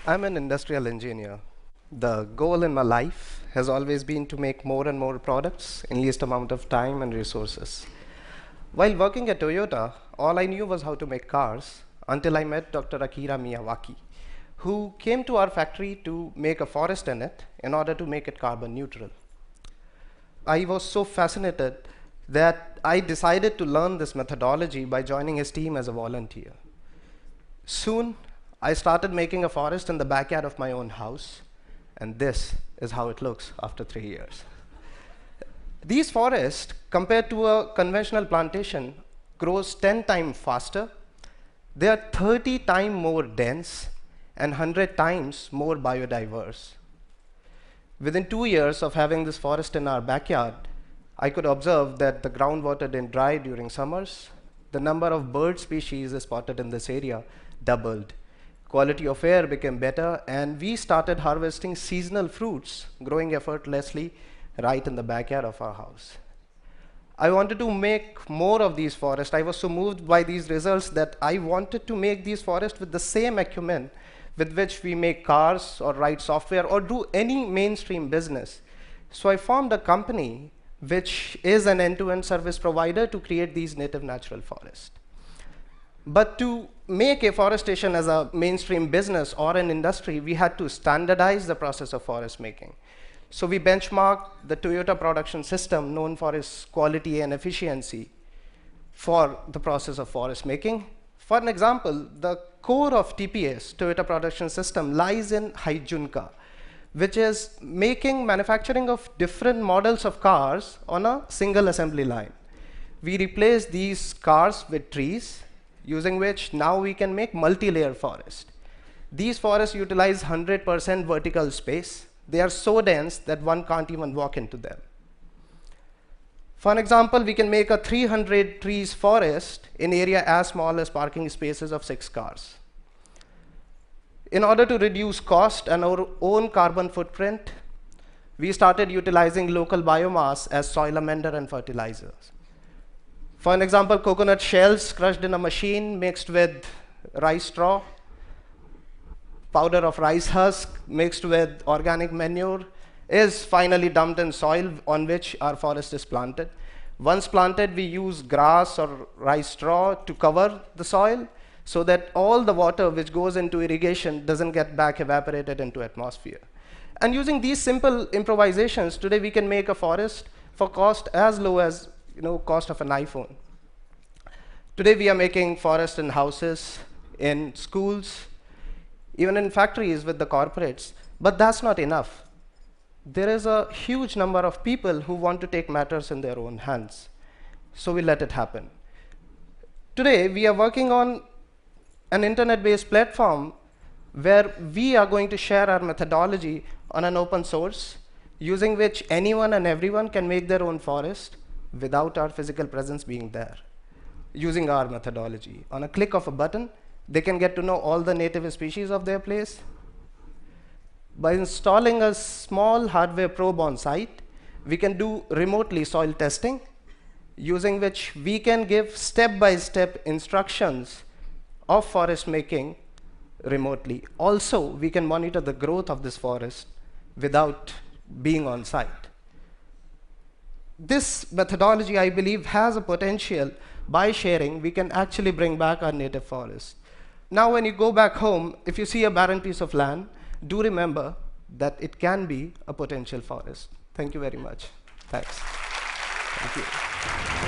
I'm an industrial engineer. The goal in my life has always been to make more and more products in least amount of time and resources. While working at Toyota, all I knew was how to make cars until I met Dr. Akira Miyawaki, who came to our factory to make a forest in it in order to make it carbon neutral. I was so fascinated that I decided to learn this methodology by joining his team as a volunteer. Soon, I started making a forest in the backyard of my own house, and this is how it looks after 3 years. These forests, compared to a conventional plantation, grows 10 times faster. They are 30 times more dense and 100 times more biodiverse. Within 2 years of having this forest in our backyard, I could observe that the groundwater didn't dry during summers. The number of bird species spotted in this area doubled. Quality of air became better, and we started harvesting seasonal fruits, growing effortlessly right in the backyard of our house. I wanted to make more of these forests. I was so moved by these results that I wanted to make these forests with the same acumen with which we make cars or write software or do any mainstream business. So I formed a company which is an end-to-end service provider to create these native natural forests. But to make afforestation as a mainstream business or an industry, we had to standardize the process of forest making. So we benchmarked the Toyota production system, known for its quality and efficiency, for the process of forest making. For an example, the core of TPS, Toyota production system, lies in Haijunka, which is manufacturing of different models of cars on a single assembly line. We replace these cars with trees, using which now we can make multi-layer forest. These forests utilize 100% vertical space. They are so dense that one can't even walk into them. For an example, we can make a 300 trees forest in area as small as parking spaces of 6 cars. In order to reduce cost and our own carbon footprint, we started utilizing local biomass as soil amender and fertilizers. For an example, coconut shells crushed in a machine mixed with rice straw, powder of rice husk mixed with organic manure is finally dumped in soil on which our forest is planted. Once planted, we use grass or rice straw to cover the soil so that all the water which goes into irrigation doesn't get back evaporated into atmosphere. And using these simple improvisations, today we can make a forest for cost as low as cost of an iPhone. Today we are making forests in houses, in schools, even in factories with the corporates, but that's not enough. There is a huge number of people who want to take matters in their own hands, so we let it happen. Today we are working on an internet-based platform where we are going to share our methodology on an open source, using which anyone and everyone can make their own forest without our physical presence being there, using our methodology. On a click of a button, they can get to know all the native species of their place. By installing a small hardware probe on site, we can do remotely soil testing, using which we can give step-by-step instructions of forest making remotely. Also, we can monitor the growth of this forest without being on site. This methodology, I believe, has a potential. By sharing, we can actually bring back our native forest. Now, when you go back home, if you see a barren piece of land, do remember that it can be a potential forest. Thank you very much. Thanks. Thank you.